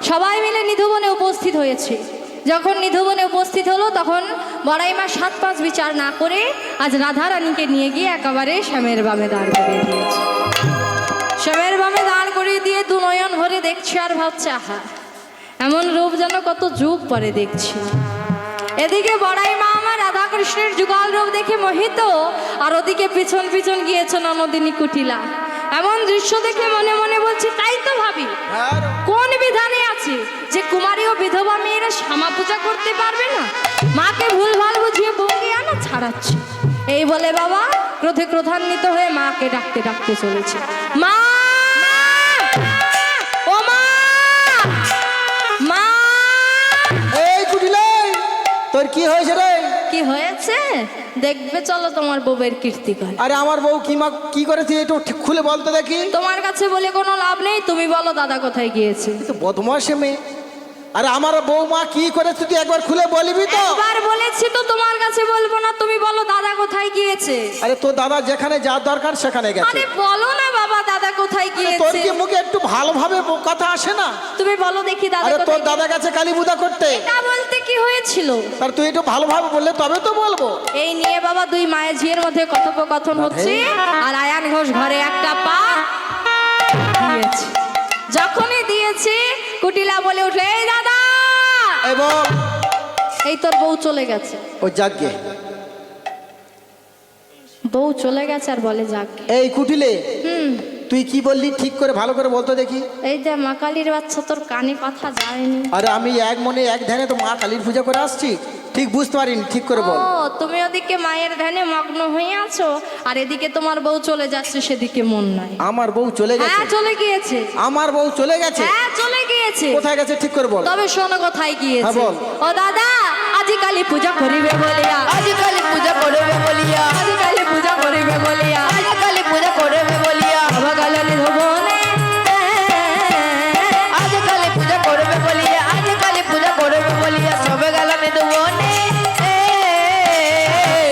সবাই মিলে নিধুবনে উপস্থিত হয়েছে। যখন নিধুবনে উপস্থিত হলো তখন বড়াই মা 7-5 বিচার না করে আজ রাধারানীকে নিয়ে গিয়ে একেবারে শ্যামের বামে দাঁড় করিয়ে দিয়েছে। শ্যামের বামে দাঁড় করিয়ে দিয়ে দু নয়ন ভরে দেখছে আর ভাবছে, আহা, এমন রূপ যেন কত যুগ পরে দেখছি। এদিকে বড়াই মা আমার রাধা কৃষ্ণের যুগল রূপ দেখে মোহিত, আর ওদিকে পিছন পিছন গিয়েছে ননদিনী কুটিলা। এমন দৃশ্য দেখে মনে মনে বলছে, তাই তো ভাবি কোন বিধানে আছে যে কুমারী ও বিধবা মেয়েরা শ্যামা পূজা করতে পারবে না? মাকে ভুলভাল বুঝিয়ে বউকে আনা ছাড়াচ্ছে। এই বলে বাবা ক্রোধে ক্রোধান্বিত হয়ে মাকে ডাকতে ডাকতে চলেছে। মা, ও মা, মা। এই কুটিলে, তোর কি হয়েছে রে? কি হয়েছে দেখবে, চলো তোমার বউয়ের কীর্তিকর। আরে আমার বউ কি করেছে একটু খুলে বলতে দেখি। তোমার কাছে বলে কোনো লাভ নেই, তুমি বলো দাদা কোথায় গিয়েছে। তো বদমাশে মেয়ে। আরে আমার বৌমা কি করেছে তুই একবার খুলে বলবি তো? একবার বলেছি তো তোমার কাছে বলবো না, তুমি বলো দাদা কোথায় গিয়েছে। আরে তোর দাদা যেখানে যা দরকার সেখানে গেছে। আরে বলো না বাবা দাদা কোথায় গিয়েছে। তোর কি মুখে একটু ভালোভাবে কথা আসে না? তুমি বলো দেখি দাদা আরে কোথায়। তোর দাদা গেছে কালী পূজা করতে। এটা বলতে কি হয়েছিল? আর তুই একটু ভালোভাবে বললে তবে তো বলবো। এই নিয়ে বাবা দুই মায়ের ঝিয়ের মধ্যে কথোপকথন হচ্ছে, আর আয়ান ঘোষ ঘরে একটা পা দিয়েছে। যখনই দিয়েছে কুটিলা বলে উঠে, এই দাদা, এবং এই তোর বউ চলে গেছে। ও যাগ্গে বউ চলে গেছে আর বলে যাক। এই কুটিলে, হুম, তুই কি বললি ঠিক করে ভালো করে বলতো দেখি। এই যে মা কালীর বাচ্চা, তোর কানে কথা যায়নি। আরে আমি এক মনে এক ধ্যানে তো মা কালীর পূজা করে আসছি, ঠিক বুঝতে পারিনি, ঠিক করে বল। ও, তুমি ওদিকে মায়ের ধ্যানে মগ্ন হয়ে আছো, আর এদিকে তোমার বউ চলে যাচ্ছে, সেদিকে মন নাই। আমার বউ চলে গেছে? হ্যাঁ চলে গিয়েছে। আমার বউ চলে গেছে? হ্যাঁ চলে গিয়েছে। কোথায় গেছে ঠিক করে বল। তবে শোনো কোথায় হ্যাঁ, গিয়েছে। বল। ও দাদা, আজি কালী পূজা করিবে বলিয়া, আজি কালী পূজা করবে বলিয়া, আজি কালী পূজা করিবে বলিয়া, আজি কালী পূজা করবে বলিয়া, বাবা গালালি ধবনে, আজি কালী পূজা করবে বলিয়া, আজি কালী পূজা করবে বলিয়া সবে গেল নিধুবনে।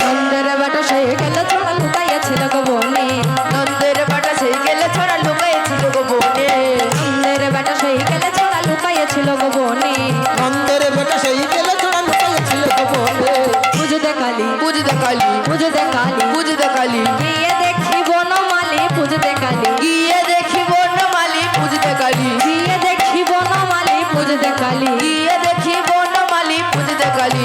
নন্দের বেটা সেই গেল ছোড়া লুকাইয়াছিল গো বনে, নন্দের বাটা সেই গেলে ছড়া লুকাইছিল গো বনে, নন্দের বেটা সেই গেল ছোড়া লুকাইয়াছিল গো বনে। নন্দের বেটা সেই গেলে ছোড়া লুকাইয়াছিল গো বনে। পুজোতে কালী, পুজোতে কালী, পুজোতে কালী, পুজোতে কালী, গিয়ে দেখি বনমালী, পুজোতে কালী, গিয়ে দেখি বনমালী, পুজোতে কালী, গিয়ে দেখি বনমালী, পুজোতে কালী। গিয়ে দেখি বনমালী, পুজোতে কালী।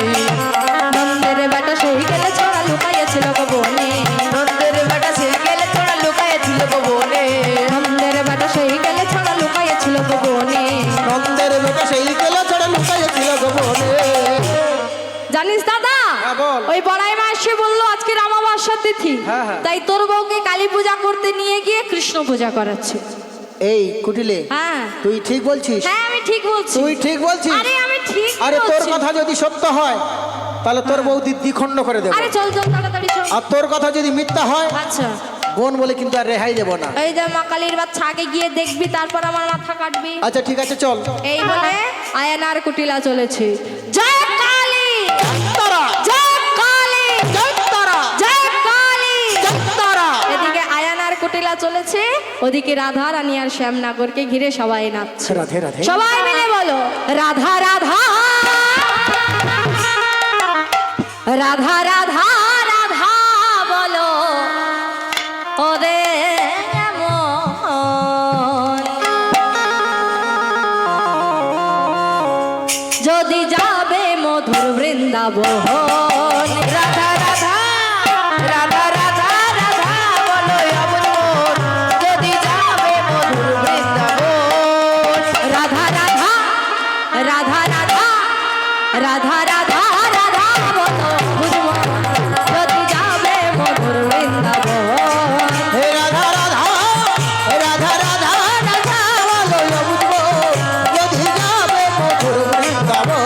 নন্দের বেটা সেই গেলে ছোড়া লুকাইয়াছিল গো বনে, নন্দের বাটা সেই গেলে ছড়া লুকাইছিল গো বনে, নন্দের বেটা সেই গেলে ছোড়া লুকাইয়াছিল গো বনে। নন্দের বেটা সেই গেলে ছোড়া লুকাইয়াছিল গো বনে। জানিস দাদা, হ্যাঁ, বল। ওই বড়াই মা এসে বললো আজকে অমাবস্যার তিথি, হ্যাঁ, হ্যাঁ। তাই তোর বউকে কালী পূজা করতে নিয়ে গিয়ে কৃষ্ণ পূজা করাচ্ছে। এই কুটিলে, হ্যাঁ তুই ঠিক বলছিস? হ্যাঁ আমি ঠিক বলছি। তুই ঠিক বলছিস? আরে আমি ঠিক আরে তোর বলছি। কথা যদি সত্য হয় তাহলে তোর বউ দ্বিখণ্ড করে দেবো, আরে চল চল তাড়াতাড়ি চল। আর তোর কথা যদি মিথ্যা হয় আচ্ছা, বোন বলে কিন্তু আর রেহাই দেবো না। এই যে মা কালীর বাচ্চা, আগে গিয়ে দেখবি তারপর আমার মাথা কাটবি। আচ্ছা ঠিক আছে চল। এই বলে আয়নার কুটিলা চলেছে। জয় কালী, তারা, জয় কালী, তারা, জয় কালী। তারা। এদিকে আয়ানার কুটিলা চলেছে, ওদিকে রাধা রানী আর শ্যামনগরকে ঘিরে সবাই নাচছে। রাধে রাধে। সবাই মিলে বলো রাধা রাধা, রাধা রাধা, রাধা বলো ওরে মন। যদি যাবে মধুর বৃন্দাবন, রাধা রাধা, রাধা রাধা, রাধা বলো অমন মন, যদি যাবে মধুর বৃন্দাবন। রাধা রাধা, রাধা রাধা, রাধা রাধা, রাধা বলো বুঝবো যদি যাবে মধুর বৃন্দাবন। হে রাধা রাধা, রাধা রাধা, রাধা বলো বুঝবো যদি যাবে মধুর বৃন্দাবন।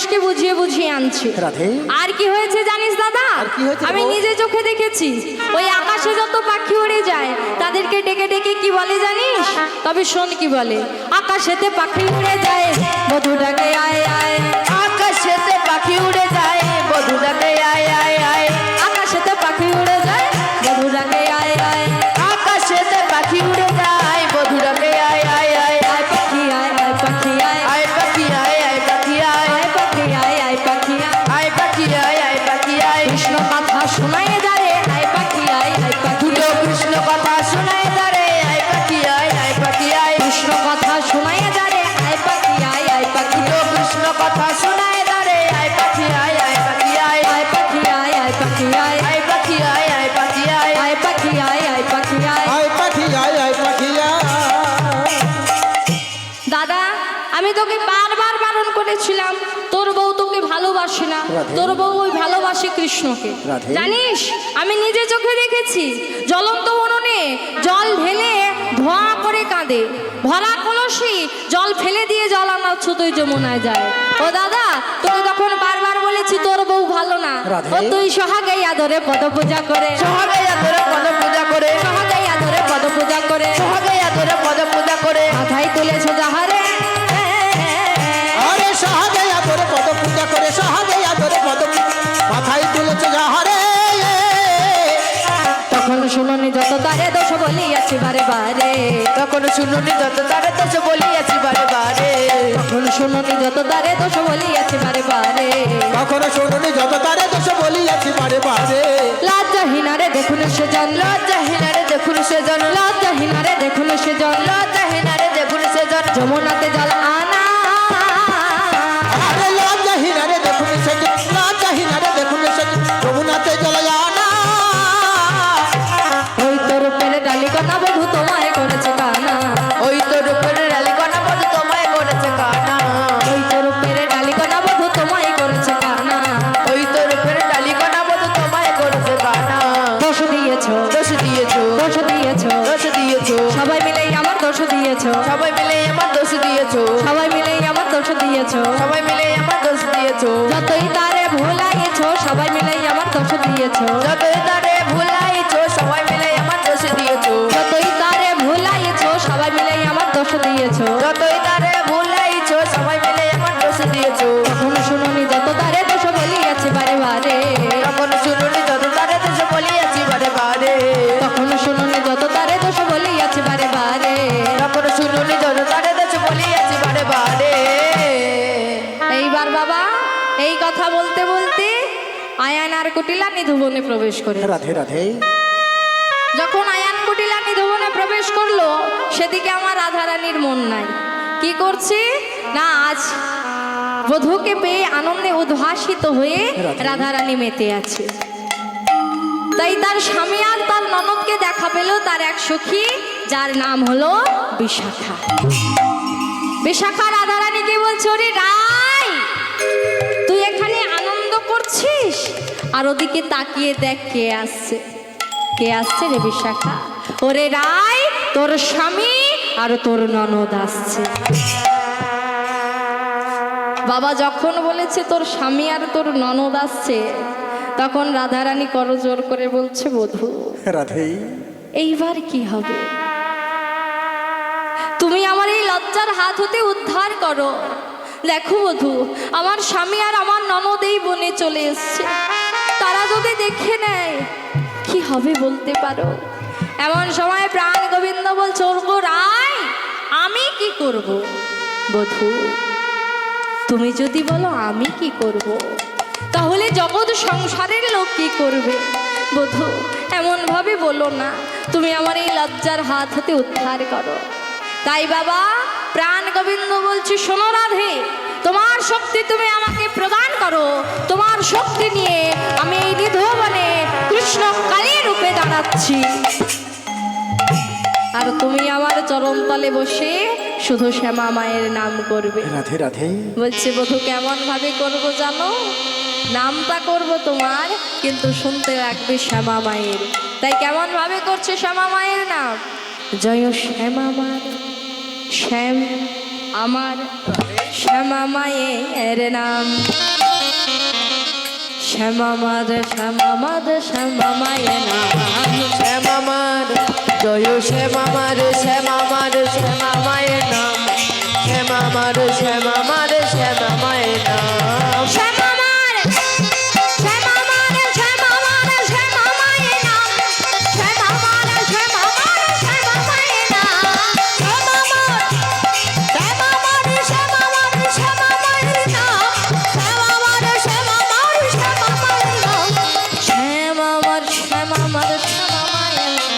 মানুষকে বুঝিয়ে বুঝিয়ে আনছি। রাধে। আর কি হয়েছে জানিস দাদা? আর কি হয়েছে আমি গো? নিজে চোখে দেখেছি ওই আকাশে যত পাখি উড়ে যায় তাদেরকে ডেকে ডেকে কি বলে জানিস? তবে শোন কি বলে। আকাশেতে পাখি উড়ে যায় বধুটাকে আয় আয়, আকাশেতে পাখি উড়ে যায় বধুটাকে আয় আয় আয়, আকাশেতে পাখি উড়ে যায় বধুটাকে আয় আয়, আকাশেতে পাখি উড়ে যায় বধুটাকে আয় আয় আয়, আয় পাখি আয় আয় পাখি আয়, আয় পাখি আয় আয় পাখি আয়, আয় পাখি আয় আয় পাখি আয়, আয় পাখি আয় আয় পাখি আয়, কৃষ্ণ কথা শোনায় যারে আয় পাখি আয় আয় পাখি দুটো আয়, কৃষ্ণ কথা শোনায় তারে আয় পাখি আয় আয় পাখি আয়, কৃষ্ণ কথা শোনায় যারে আয় পাখি আয় আয় পাখি দুটো আয়, কৃষ্ণ কথা শোনায় তারে আয় পাখি আয় আয় পাখি আয়, আয় পাখি আয় আয় পাখি আয়, আয় পাখি আয় আয় পাখি আয়, আয় পাখি আয় আয় পাখি আয়। আয় পাখি আয় আয় পাখি আয়। দাদা আমি তোকে বারবার বারণ করেছিলাম তোর বউ তোকে ভালোবাসে না, রাধে। তোর বউ ওই ভালোবাসে কৃষ্ণকে। রাধে। জানিস আমি নিজে চোখে দেখেছি জ্বলন্ত উনুনে জল ঢেলে ধোঁয়া করে কাঁদে, ভরা কলসি জল ফেলে দিয়ে জল আনা ছুতোই যমুনায় যায়। ও দাদা তোকে তখন বারবার বলেছি তোর বউ ভালো না, রাধে। ও তুই সোহাগাই আদরে পদ পূজা করে, সোহাগে আদরে পদ পূজা করে, সোহাগাই আদরে পদ পূজা করে, সোহাগে আদরে পদ পূজা করে, মাথায় তুলেছ যাহারে আরে সহাগেয়া তোরে পদ পূজা করে, সহাগেয়া তোরে পদ মাথায় তুলেছে যাহারে। তখন শুনুনি যত তারে দোষ বলিয়াছি বারে বারে, তখন শুনুনি যত তারে দোষ বলিয়াছি বারে বারে, তখন শুনুনি যত তারে দোষ বলিয়াছি বারে বারে, কখনো শুনুনি যত তারে দোষ বলিয়াছি বারে বারে। লজ্জাহীনারে দেখুন সেজন, লজ্জাহীনারে দেখুন সেজন, লজ্জাহীনারে দেখুন সেজন, লজ্জাহীনারে দেখুন সেজন, যমুনাতে জল আনা আরে লজ্জাহীনারে দেখুন সেজন, লজ্জাহীনারে দেখুন সেজন, যমুনাতে জলয়ানা। ওই তোর উপরে ডালি কনা বধু তোমায় করেছে কানা, ওই তো রূপের রালি কণা বধু তোমায় করেছে কানা, ওই তোর উপরে ডালি কনা বধু তোমায় করেছে কানা, ওই তো রূপের ডালি কণা বধু তোমায় করেছে কানা, দোষ দিয়েছো দোষ দিয়েছো, দোষ দিয়েছো, দোষ দিয়েছো, সবাই মিলেই আমার দোষ দিয়েছো, সবাই মিলে আমার দোষ দিয়েছো, সবাই মিলেই আমার দোষ দিয়েছো, সবাই মিলে আমার দোষ দিয়েছো, যতই তারে ভুলাইছো সবাই মিলেই আমার দোষ দিয়েছো, যতই তারে ভুলাইছো সবাই মিলে আমার দোষ দিয়েছো, যতই তারে ভুলাইছো সবাই মিলেই আমার দোষ দিয়েছো, যতই তারে ভুলাইছো সবাই মিলে আমার দোষ দিয়েছো, তখন শুনুনি যত তারে দোষ বলিয়াছি বারে বারে, তখন শুনুনি যত তারে দোষ বলিয়াছি বারে বারে, তখন শুনুনি যত তারে দোষ বলিয়াছি বারে বারে। তখন শুনুনি যত তারে দোষ বলিয়াছি বারে বারে। এইবার বাবা এই কথা বলতে বলতে আয়ান আর কুটিলা নিধুবনে প্রবেশ করে। রাধে রাধে। যখন আয়ান কুটিলা নিধুবনে প্রবেশ করলো সেদিকে আমার রাধারানীর মন নাই। কি করছে না আজ বধূকে পেয়ে আনন্দে উদ্ভাসিত হয়ে রাধারানী মেতে আছে। তাই তার স্বামী আর তার ননদকে দেখা পেল তার এক সখী যার নাম হলো বিশাখা। বিশাখা রাধারানীকে বলছে ওরে রাই তুই এখানে আনন্দ করছিস আর ওদিকে তাকিয়ে দেখ কে আসছে। কে আসছে রে বিশাখা? ওরে রাই তোর স্বামী আর তোর ননদ আসছে। বাবা যখন বলেছে তোর স্বামী আর তোর ননদ আসছে তখন রাধারানী করজোর করে বলছে বধূ রাধে। এইবার কি হবে? তুমি আমার এই লজ্জার হাত হতে উদ্ধার করো। দেখো বধূ আমার স্বামী আর আমার ননদ এই বনে চলে এসছে, তারা যদি দেখে নেয় কি হবে বলতে পারো? এমন সময় প্রাণ গোবিন্দ বলছে ওগো রায় আমি কি করব? বধূ তুমি যদি বলো আমি কি করব তাহলে জগৎ সংসারের লোক কি করবে? বধূ এমন ভাবে বলো না, তুমি আমার এই লজ্জার হাত হতে উদ্ধার করো। তাই বাবা প্রাণ গোবিন্দ বলছি শোনো রাধে তোমার শক্তি তুমি আমাকে প্রদান করো, তোমার শক্তি নিয়ে আমি এই নিধবনে কৃষ্ণ কালী রূপে দাঁড়াচ্ছি আর তুমি আমার চরণ তলে বসে শুধু শ্যামা মায়ের নাম করবে। রাধে রাধে। বলছে বধূ কেমন ভাবে করবো জানো? নামটা করব তোমার কিন্তু শুনতে রাখবে শ্যামা মায়ের। তাই কেমন ভাবে করছে শ্যামা মায়ের নাম? জয় শ্যামা মার শ্যাম আমার শ্যামা মায়ের নাম। শ্যামা মাদ শ্যামা মাদ শ্যামা মায়ের নাম। শ্যামা মার জয় শ্যামা মার শ্যামা মার শ্যামা মায়ের নাম। শ্যামা মার শ্যামা মার শ্যামা মায়ের নাম। শ্যামা মার শ্যামা মার শ্যামা মার শ্যামা মায়ের নাম। শ্যামা মার শ্যামা মার শ্যামা মায়ের নাম। শ্যামা মার শ্যামা মার শ্যামা মার শ্যামা মায়ের নাম। শ্যামা মার শ্যামা মার শ্যামা মায়ের নাম। শ্যামা মার শ্যামা মার শ্যামা মায়ের নাম।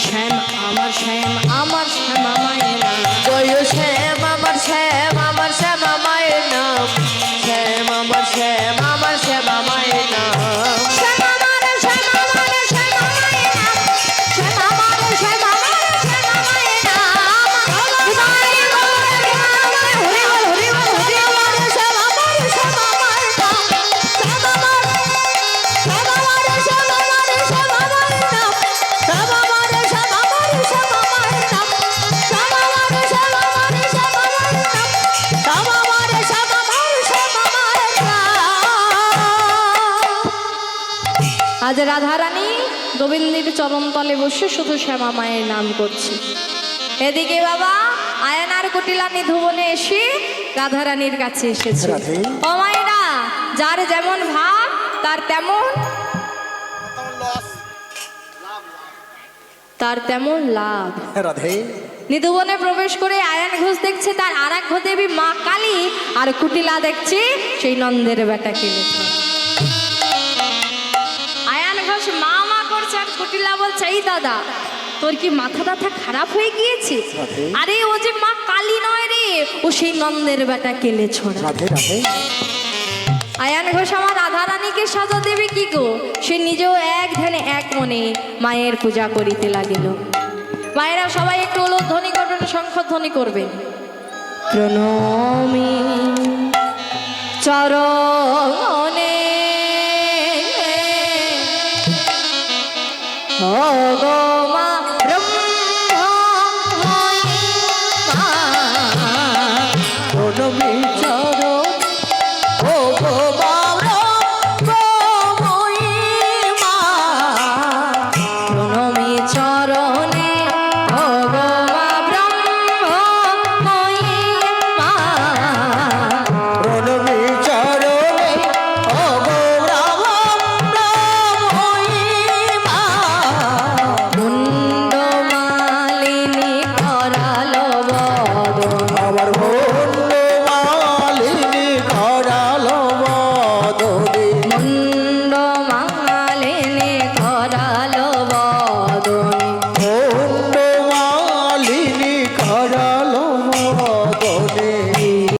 শ্যাম আমার শ্যাম আমার শ্যামা মায়ের নাম। জয় শ্যামা মার শ্যামা মার শ্যামা মায়ের নাম। শ্যামা মার শ্যামা মার শ্যামা মায়ের নাম। শ্যামা মার শ্যামা মার শ্যামা মায়ের নাম। শ্যামা মার শ্যামা মার শ্যামা মায়ের নাম। হরি বল হরি বল হরি বল হরি বল। শ্যামা মার শ্যামা মার নাম। শ্যামা মার শ্যামা মার শ্যামা মার শ্যামা মায়ের নাম। শ্যামা মার শ্যামা মার শ্যামা মায়ের নাম। শ্যামা মার শ্যামা মার শ্যামা মায়ের নাম। শ্যামা মার শ্যামা মার শ্যামা মায়ের নাম। আজ রাধারানী গোবিন্দের চরণ তলে বসে শুধু শ্যামা মায়ের নাম করছে। এদিকে বাবা আয়নার কুটিলা নিধুবনে এসে রাধারানীর কাছে এসেছে। রাধে। ও মায়েরা, যার যেমন ভাব তার তেমন লাভ। রাধে নিধুবনে প্রবেশ করে আয়ান ঘোষ দেখছে তার আরাধ্য দেবী মা কালী, আর কুটিলা দেখছে সেই নন্দের বেটা কেলে। আয়ান ঘোষ মা মা করছে আর কুটিলা বলছে এই দাদা তোর কি মাথা টাথা খারাপ হয়ে গিয়েছে? রাধে। আরে ও যে মা কালী নয় রে, ও সেই নন্দের বেটা কেলে ছোড়া। রাধে রাধে আয়ান ঘোষ আমার রাধা রানীকে সাজা দেবে কি গো? সে নিজেও এক ধ্যানে এক মনে মায়ের পূজা করিতে লাগিল। মায়েরা সবাই একটু উলুধ্বনি করবেন, শঙ্খধ্বনি করবেন। প্রণমি চরণে ও গো মা ব্রহ্মময়ী মা। প্রণমি চরণ ও গো বাবা প্রণমি মা। প্রণমি চরণে ও গো মা ব্রহ্মময়ী মা। প্রণমি চরণে ও গো বাবা প্রণমি মা। মুন্ড মালিনী করালো বদন। আমার মুন্ড মালিনী করালো বদনে। মুন্ড মালিনী করালো বদন।